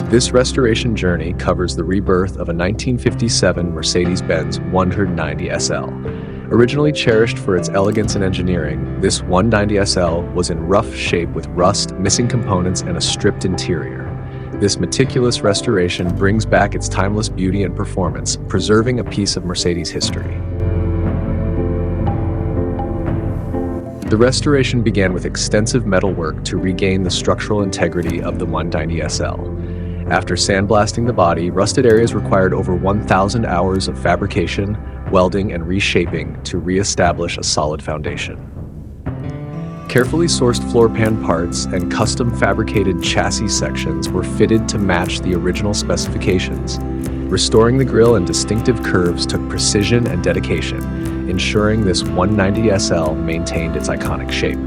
This restoration journey covers the rebirth of a 1957 Mercedes-Benz 190SL. Originally cherished for its elegance and engineering, this 190SL was in rough shape with rust, missing components, and a stripped interior. This meticulous restoration brings back its timeless beauty and performance, preserving a piece of Mercedes history. The restoration began with extensive metal work to regain the structural integrity of the 190SL. After sandblasting the body, rusted areas required over 1,000 hours of fabrication, welding, and reshaping to re-establish a solid foundation. Carefully sourced floor pan parts and custom fabricated chassis sections were fitted to match the original specifications. Restoring the grille and distinctive curves took precision and dedication, ensuring this 190SL maintained its iconic shape.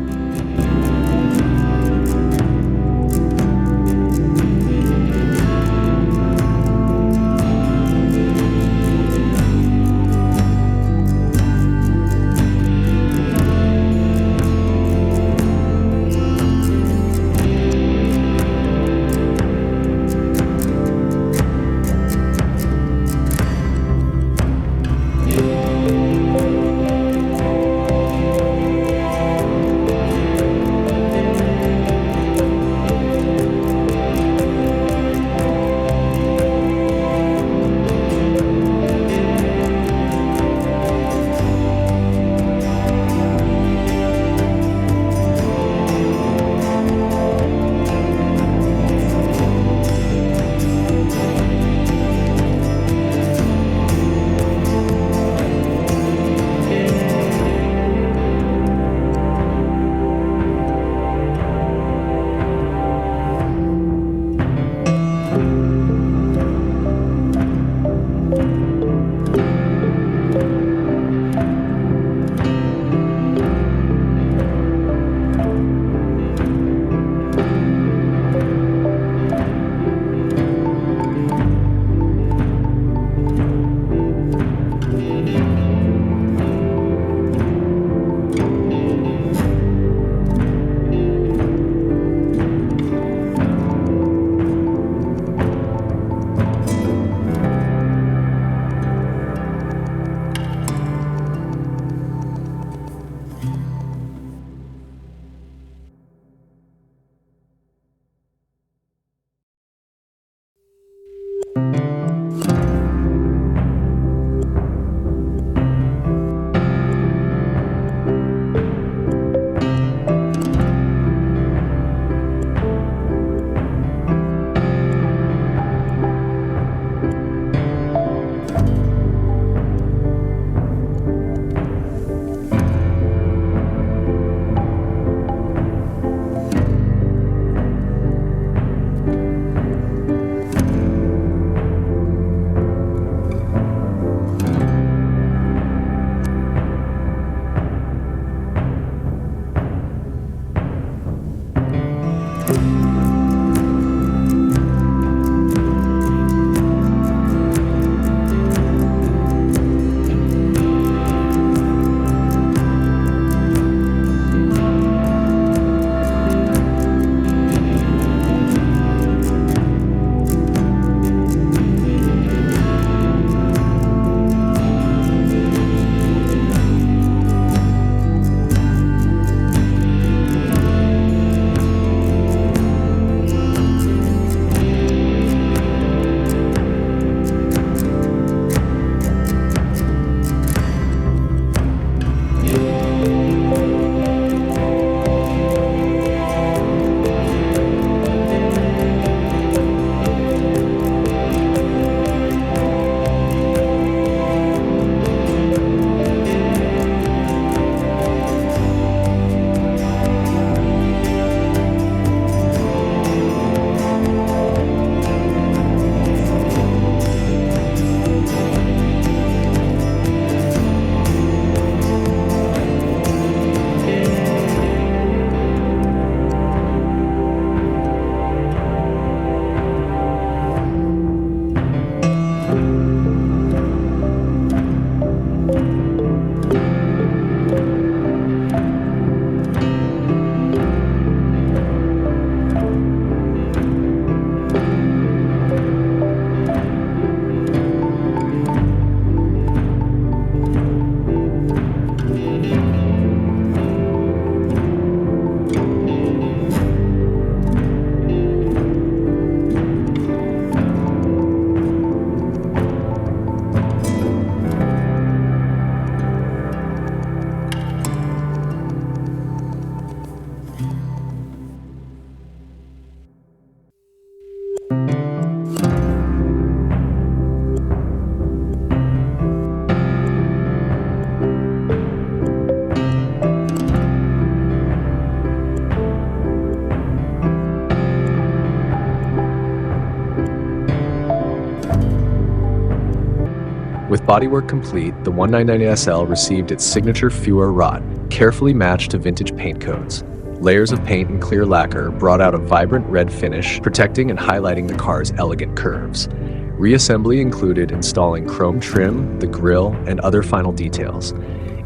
With bodywork complete, the 190SL received its signature Feuer Rot, carefully matched to vintage paint codes. Layers of paint and clear lacquer brought out a vibrant red finish, protecting and highlighting the car's elegant curves. Reassembly included installing chrome trim, the grille, and other final details.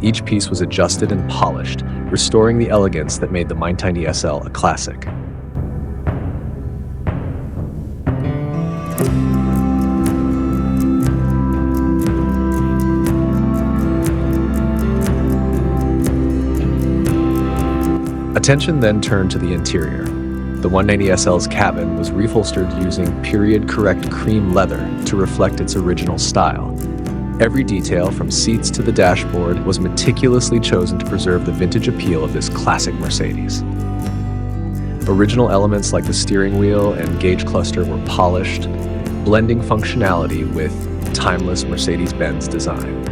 Each piece was adjusted and polished, restoring the elegance that made the 190SL a classic. Attention then turned to the interior. The 190SL's cabin was reupholstered using period-correct cream leather to reflect its original style. Every detail, from seats to the dashboard, was meticulously chosen to preserve the vintage appeal of this classic Mercedes. Original elements like the steering wheel and gauge cluster were polished, blending functionality with timeless Mercedes-Benz design.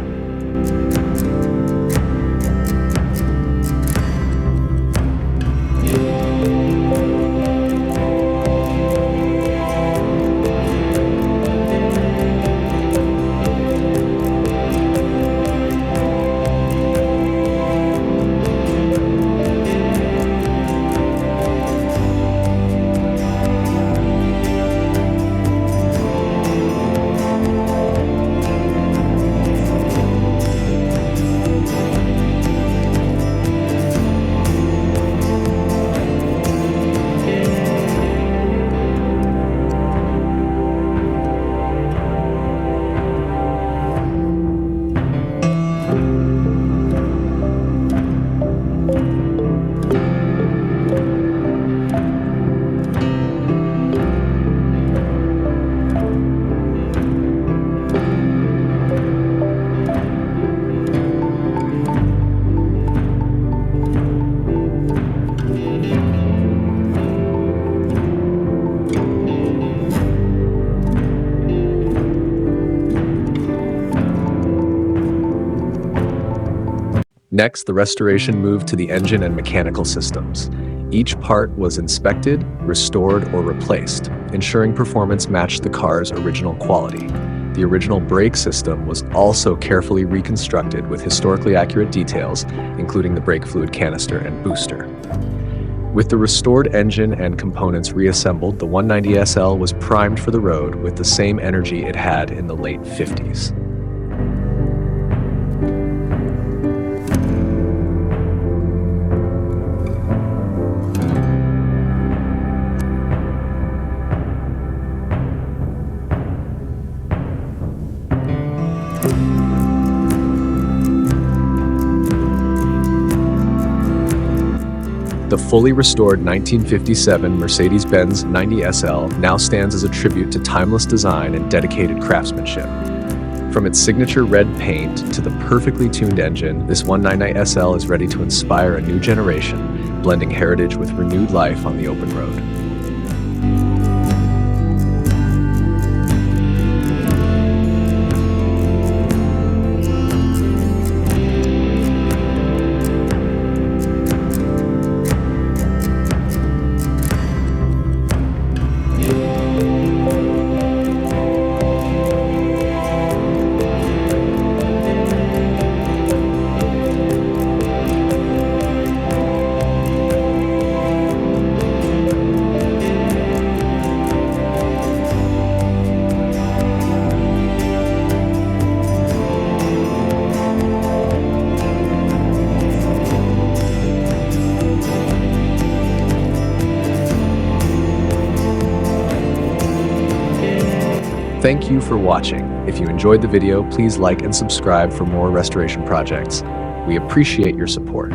Next, the restoration moved to the engine and mechanical systems. Each part was inspected, restored, or replaced, ensuring performance matched the car's original quality. The original brake system was also carefully reconstructed with historically accurate details, including the brake fluid canister and booster. With the restored engine and components reassembled, the 190SL was primed for the road with the same energy it had in the late 50s. The fully restored 1957 Mercedes-Benz 90SL now stands as a tribute to timeless design and dedicated craftsmanship. From its signature red paint to the perfectly tuned engine, this 190SL is ready to inspire a new generation, blending heritage with renewed life on the open road. Thank you for watching. If you enjoyed the video, please like and subscribe for more restoration projects. We appreciate your support.